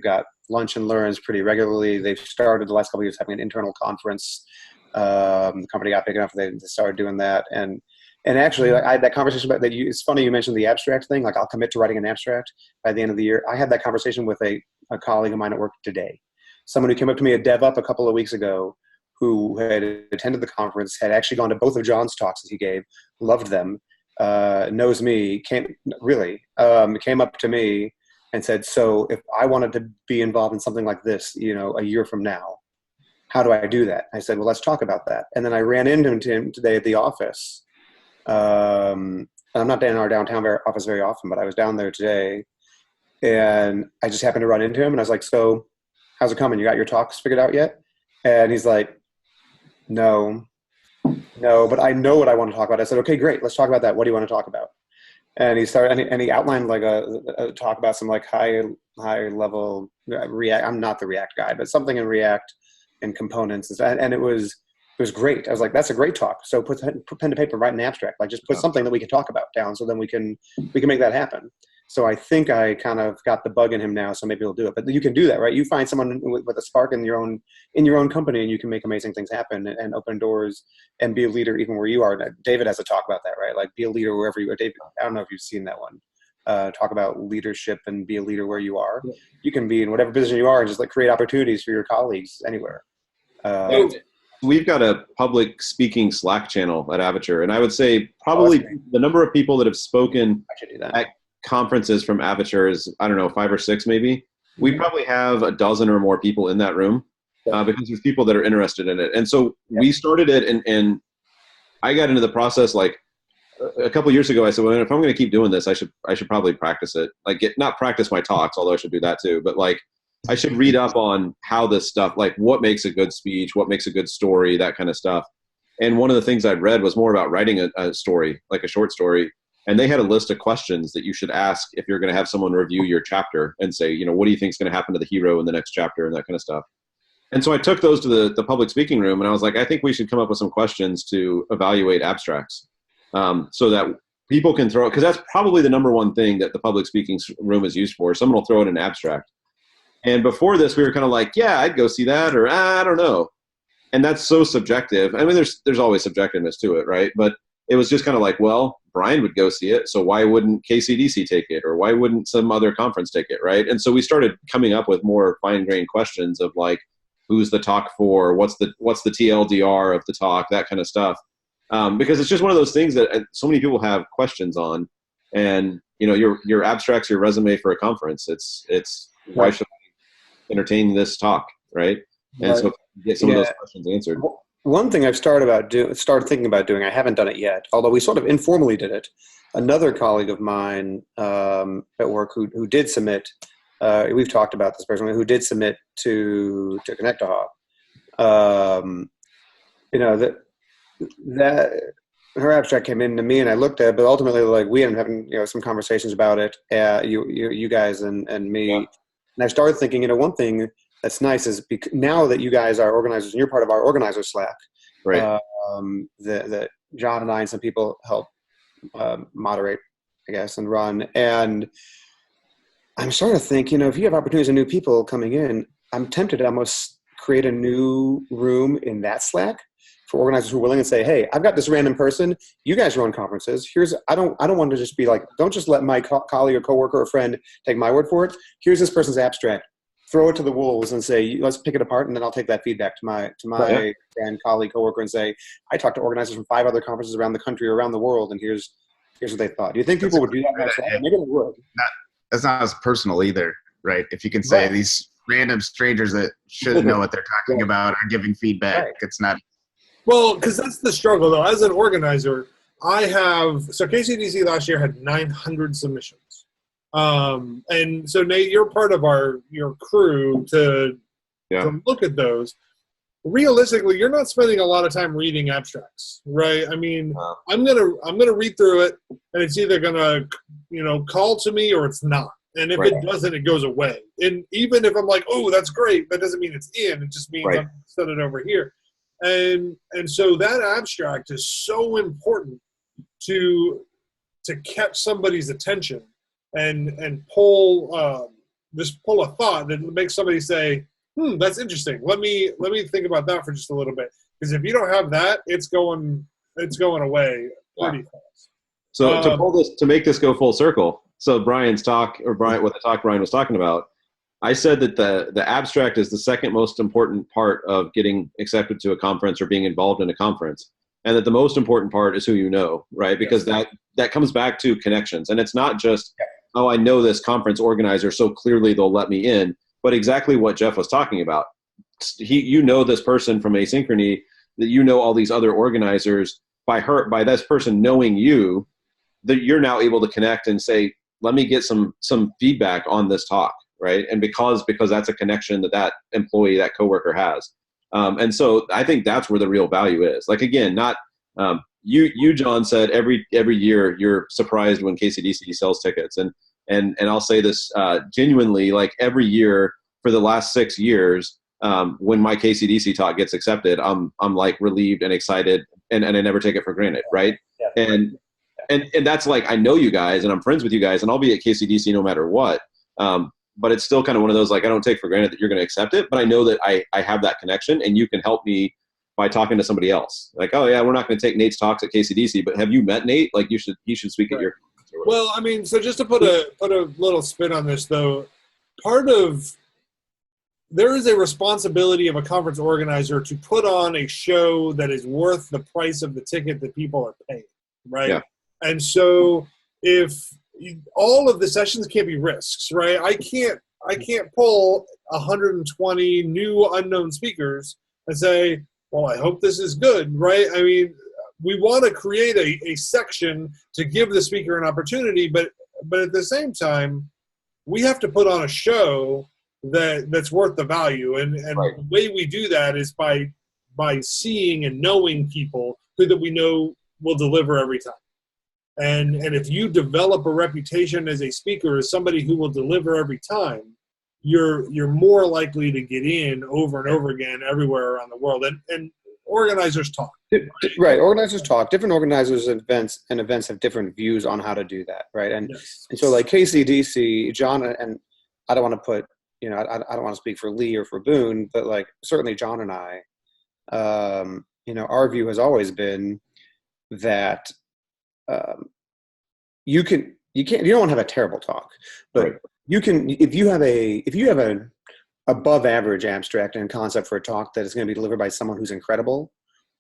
got lunch and learns pretty regularly. They've started the last couple of years having an internal conference. The company got big enough they started doing that, and actually, like, I had that conversation about that. It's funny you mentioned the abstract thing. Like, I'll commit to writing an abstract by the end of the year. I had that conversation with a colleague of mine at work today. Someone who came up to me at DevUp a couple of weeks ago, who had attended the conference, had actually gone to both of John's talks that he gave, loved them, knows me, came up to me and said, so if I wanted to be involved in something like this, a year from now, how do I do that? I said, well, let's talk about that. And then I ran into him today at the office. I'm not in our downtown office very often, but I was down there today, and I just happened to run into him, and I was like, so how's it coming? You got your talks figured out yet? And he's like, no, but I know what I want to talk about. I said, okay, great. Let's talk about that. What do you want to talk about? And he started, and he outlined like a talk about some like high level React. I'm not the React guy, but something in React and components. And it was great. I was like, that's a great talk. So put pen to paper, write an abstract, like just put something that we can talk about down, so then we can make that happen. So I think I kind of got the bug in him now, so maybe he'll do it. But you can do that, right? You find someone with a spark in your own company, and you can make amazing things happen and open doors and be a leader even where you are. David has to talk about that, right? Like, be a leader wherever you are. David, I don't know if you've seen that one. Talk about leadership and be a leader where you are. Yeah. You can be in whatever position you are and just like create opportunities for your colleagues anywhere. We've got a public speaking Slack channel at Avature, and I would say probably the number of people that have spoken at conferences from Avature is, I don't know, 5 or 6 maybe. We probably have a dozen or more people in that room because there's people that are interested in it. And so we started it, and I got into the process like a couple years ago. I said, well, if I'm going to keep doing this, I should probably practice it. Like, not practice my talks, although I should do that too. But like, I should read up on how this stuff, like what makes a good speech, what makes a good story, that kind of stuff. And one of the things I'd read was more about writing a story, like a short story. And they had a list of questions that you should ask if you're going to have someone review your chapter and say, you know, what do you think is going to happen to the hero in the next chapter and that kind of stuff. And so I took those to the public speaking room, and I was like, I think we should come up with some questions to evaluate abstracts, so that people can throw it, because that's probably the number one thing that the public speaking room is used for. Someone will throw in an abstract. And before this, we were kind of like, yeah, I'd go see that, or I don't know. And that's so subjective. I mean, there's always subjectiveness to it, right? But it was just kind of like, well, Brian would go see it, so why wouldn't KCDC take it, or why wouldn't some other conference take it, right? And so we started coming up with more fine-grained questions of like, who's the talk for, what's the TLDR of the talk, that kind of stuff. Because it's just one of those things that so many people have questions on, and you know, your abstract's your resume for a conference. It's why should I entertain this talk, right? And so get some of those questions answered. One thing I've started thinking about doing, I haven't done it yet, although we sort of informally did it. Another colleague of mine at work who did submit, we've talked about this person, who did submit to Connectaha. You know, that her abstract came in to me and I looked at it, but ultimately, like, we ended up having, you know, some conversations about it, you guys and me. Yeah. And I started thinking, you know, one thing that's nice is now that you guys are organizers and you're part of our organizer Slack, right? That John and I and some people help moderate, I guess, and run. And I'm starting to think, you know, if you have opportunities and new people coming in, I'm tempted to almost create a new room in that Slack for organizers who are willing to say, hey, I've got this random person. You guys run conferences. I don't want to just be like, don't just let my colleague or coworker or friend take my word for it. Here's this person's abstract. Throw it to the wolves and say, let's pick it apart, and then I'll take that feedback to my friend, colleague, coworker, and say, I talked to organizers from 5 other conferences around the country or around the world, and here's what they thought. Do you think people would do that? Maybe they would. That's not as personal either, right? If you can say these random strangers that shouldn't know what they're talking about are giving feedback, it's not. Well, because that's the struggle, though. As an organizer, so KCDC last year had 900 submissions. And so Nate, you're part of your crew to look at those. Realistically, you're not spending a lot of time reading abstracts, right? I mean, I'm gonna read through it, and it's either gonna, you know, call to me or it's not. And if it doesn't, it goes away. And even if I'm like, oh, that's great, that doesn't mean it's in. It just means I'm gonna set it over here. And so that abstract is so important to catch somebody's attention and pull a thought that makes somebody say, that's interesting. Let me think about that for just a little bit. Because if you don't have that, it's going away pretty fast. So to make this go full circle, so what the talk Brian was talking about, I said that the abstract is the second most important part of getting accepted to a conference or being involved in a conference, and that the most important part is who you know, right? Because that comes back to connections, and it's not just, oh, I know this conference organizer, so clearly they'll let me in, but exactly what Jeff was talking about. You know this person from Asynchrony, that you know all these other organizers, by this person knowing you, that you're now able to connect and say, let me get some feedback on this talk, right? And because that's a connection that employee, that coworker has. And so I think that's where the real value is. Like, again, not you John said every year you're surprised when KCDC sells tickets, and I'll say this genuinely, like every year for the last 6 years, when my KCDC talk gets accepted, I'm like relieved and excited, and I never take it for granted, right? Yeah. And that's like, I know you guys and I'm friends with you guys and I'll be at KCDC no matter what. But it's still kind of one of those, like, I don't take for granted that you're going to accept it, but I know that I have that connection and you can help me by talking to somebody else. Like, oh yeah, we're not going to take Nate's talks at KCDC, but have you met Nate? Like, he should speak at your conference. Well, I mean, so just to put a little spin on this though, there is a responsibility of a conference organizer to put on a show that is worth the price of the ticket that people are paying, right? Yeah. And so if all of the sessions can't be risks, right? I can't pull 120 new unknown speakers and say, well, I hope this is good, right? I mean, we want to create a section to give the speaker an opportunity, but at the same time, we have to put on a show that's worth the value. And Right. the way we do that is by seeing and knowing people who that we know will deliver every time. And if you develop a reputation as a speaker, as somebody who will deliver every time, you're more likely to get in over and over again everywhere around the world. And organizers talk. Right. Organizers talk. Different organizers and events have different views on how to do that. Right. And so like KCDC, John, and I don't want to put, I don't want to speak for Lee or for Boone, but like certainly John and I, our view has always been that you don't want to have a terrible talk, but Right. you can, if you have an above average abstract and concept for a talk that is going to be delivered by someone who's incredible,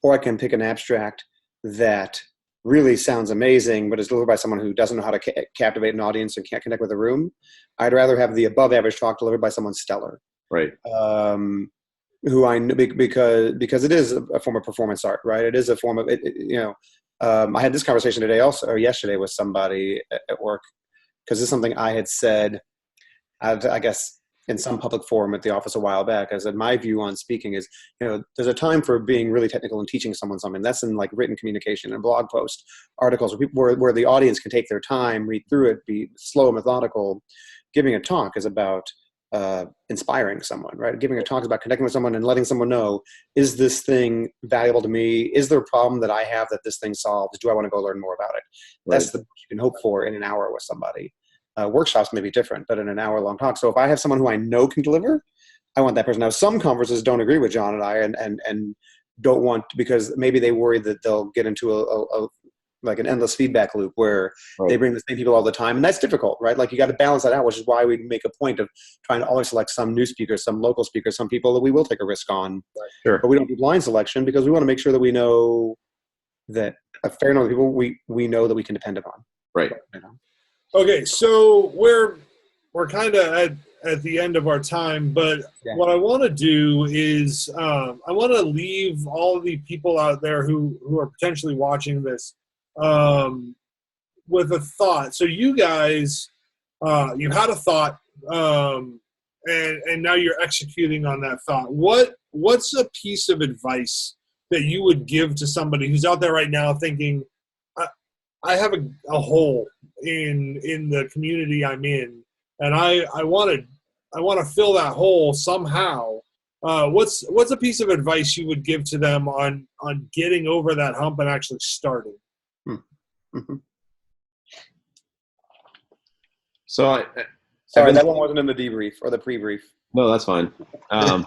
or I can pick an abstract that really sounds amazing, but is delivered by someone who doesn't know how to captivate an audience and can't connect with the room. I'd rather have the above average talk delivered by someone stellar. Right. Who I know because it is a form of performance art, right? It is a form of it. I had this conversation yesterday with somebody at work, because this is something I had said, I guess, in some public forum at the office a while back. I said, my view on speaking is, there's a time for being really technical and teaching someone something. That's in like written communication and blog posts, articles where the audience can take their time, read through it, be slow and methodical. Giving a talk is about inspiring someone, right? Giving a talk is about connecting with someone and letting someone know, is this thing valuable to me? Is there a problem that I have that this thing solves? Do I want to go learn more about it? Right. That's the best you can hope for in an hour with somebody. Workshops may be different, but in an hour-long talk. So if I have someone who I know can deliver, I want that person. Now, some conferences don't agree with John and I, and don't want, because maybe they worry that they'll get into a like an endless feedback loop where Right. they bring the same people all the time, and that's difficult, right? Like you got to balance that out, which is why we make a point of trying to always select some new speakers, some local speakers, some people that we will take a risk on. Sure. But we don't do blind selection because we want to make sure that we know that a fair number of people we know that we can depend upon. Right. Okay, so we're kind of at the end of our time, but what I want to do is I want to leave all of the people out there who are potentially watching this with a thought. So you guys, you had a thought, and now you're executing on that thought. What's a piece of advice that you would give to somebody who's out there right now thinking, I have a hole in the community I'm in, and I want to fill that hole somehow. What's a piece of advice you would give to them on getting over that hump and actually starting? Mm-hmm. So Sorry, that one wasn't in the debrief or the pre-brief. No, that's fine. And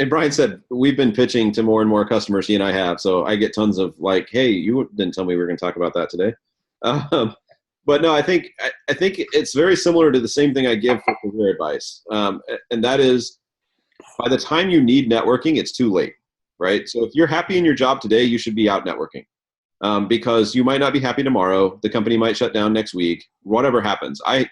Brian said we've been pitching to more and more customers he and I have, so I get tons of like, hey, you didn't tell me we were going to talk about that today. But no, I think it's very similar to the same thing I give for career advice, and that is, by the time you need networking, it's too late, right? So if you're happy in your job today, you should be out networking, because you might not be happy tomorrow. The company might shut down next week. Whatever happens, I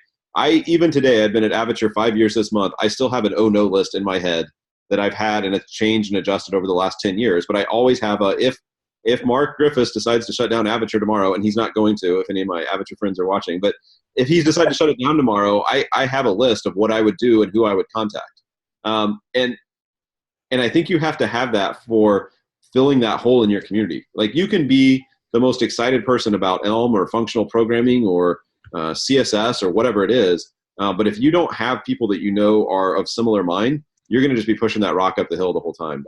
even today, I've been at Avature 5 years this month. I still have an oh no list in my head that I've had, and it's changed and adjusted over the last 10 years. But I always have if Mark Griffiths decides to shut down Avature tomorrow, and he's not going to, if any of my Avature friends are watching, but if he's decided to shut it down tomorrow, I have a list of what I would do and who I would contact. And I think you have to have that for filling that hole in your community. Like, you can be the most excited person about Elm or functional programming or CSS or whatever it is, but if you don't have people that you know are of similar mind, you're going to just be pushing that rock up the hill the whole time.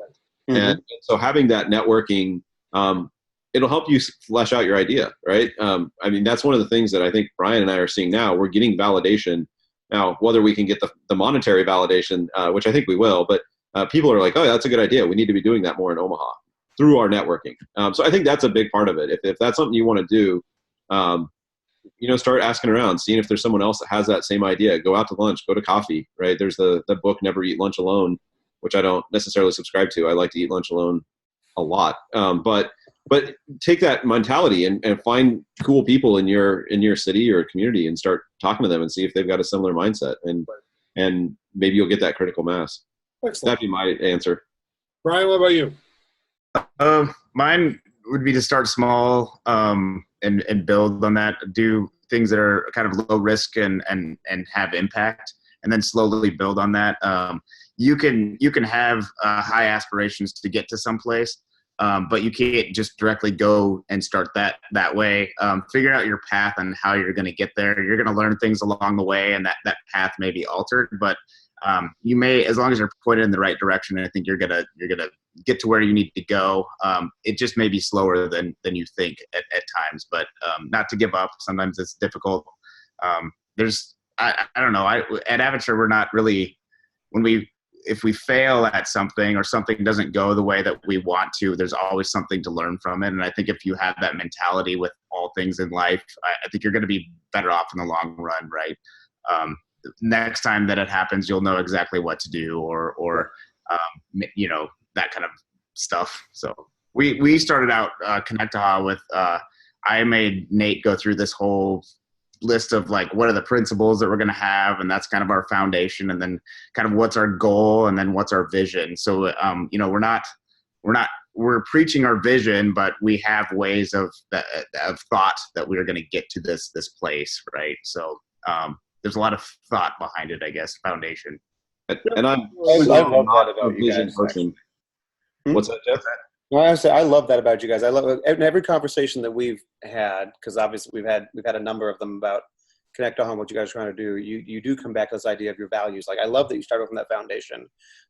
Mm-hmm. And so having that networking, it'll help you flesh out your idea, right? I mean, that's one of the things that I think Brian and I are seeing now. We're getting validation now, whether we can get the monetary validation, which I think we will, but people are like, oh, yeah, that's a good idea. We need to be doing that more in Omaha through our networking. So I think that's a big part of it. If that's something you want to do, start asking around, seeing if there's someone else that has that same idea. Go out to lunch, go to coffee, right? There's the book, Never Eat Lunch Alone, which I don't necessarily subscribe to. I like to eat lunch alone a lot. But take that mentality and find cool people in your city or community and start talking to them and see if they've got a similar mindset, and maybe you'll get that critical mass. Excellent. That'd be my answer. Brian, what about you? Mine would be to start small and build on that. Do things that are kind of low risk and have impact, and then slowly build on that. You can have high aspirations to get to someplace, but you can't just directly go and start that way. Figure out your path and how you're going to get there. You're going to learn things along the way, and that path may be altered, but you may, as long as you're pointed in the right direction, I think you're gonna get to where you need to go. It just may be slower than you think at times, but not to give up. Sometimes it's difficult. I don't know. At Avature, we're not really, if we fail at something or something doesn't go the way that we want to, there's always something to learn from it. And I think if you have that mentality with all things in life, I think you're going to be better off in the long run, right? Next time that it happens, you'll know exactly what to do, or that kind of stuff. So we started out Connectaha with I made Nate go through this whole list of like what are the principles that we're going to have, and that's kind of our foundation, and then kind of what's our goal, and then what's our vision. So we're preaching our vision, but we have ways of thought that we're going to get to this place, right? So there's a lot of thought behind it, I guess, foundation. And I love that not about a you vision guys. person. What's that, Jeff? I love that about you guys. I love in every conversation that we've had, because obviously we've had a number of them about Connectaha and what you guys are trying to do. You do come back to this idea of your values. Like, I love that you started from that foundation.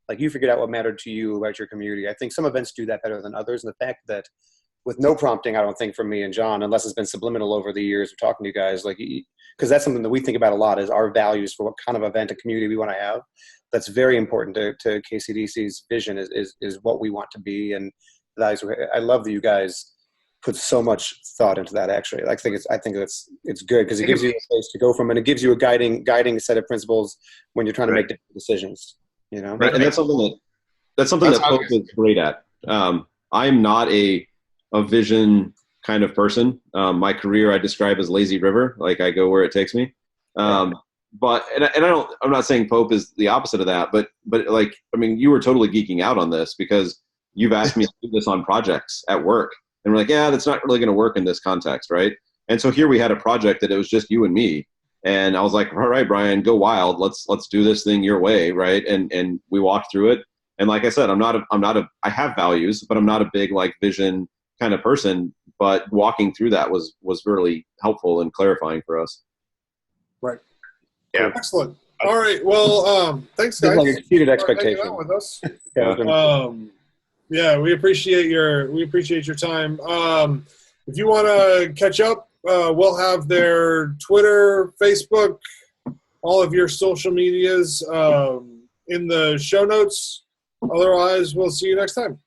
Like, you figured out what mattered to you about your community. I think some events do that better than others, and the fact that with no prompting, I don't think, from me and John, unless it's been subliminal over the years of talking to you guys, like, because that's something that we think about a lot, is our values for what kind of event and community we want to have. That's very important to KCDC's vision, is what we want to be. And I love that you guys put so much thought into that. Actually, I think it's good, because it gives you a place to go from, and it gives you a guiding set of principles when you're trying to make different decisions. Right, and that's something that Pope is great at. I'm not a vision kind of person. My career I describe as lazy river. Like, I go where it takes me. But I'm not saying Pope is the opposite of that, but like, I mean, you were totally geeking out on this because you've asked me to do this on projects at work, and we're like, yeah, that's not really going to work in this context, right? And so here we had a project that it was just you and me, and I was like, all right, Brian, go wild. Let's do this thing your way, right? And we walked through it. And like I said, I have values, but I'm not a big like vision kind of person. But walking through that was really helpful and clarifying for us. Right. Yeah. Excellent. All right. Well, thanks, guys. Like exceeded for expectations. hanging out with us. Yeah, We appreciate your time. If you want to catch up, we'll have their Twitter, Facebook, all of your social medias in the show notes. Otherwise, we'll see you next time.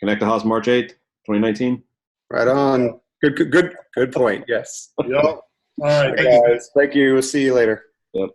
Connectaha's March 8th, 2019. right on. Good point. Yes. Yep. All right. Guys, thank you. We'll see you later. Yep.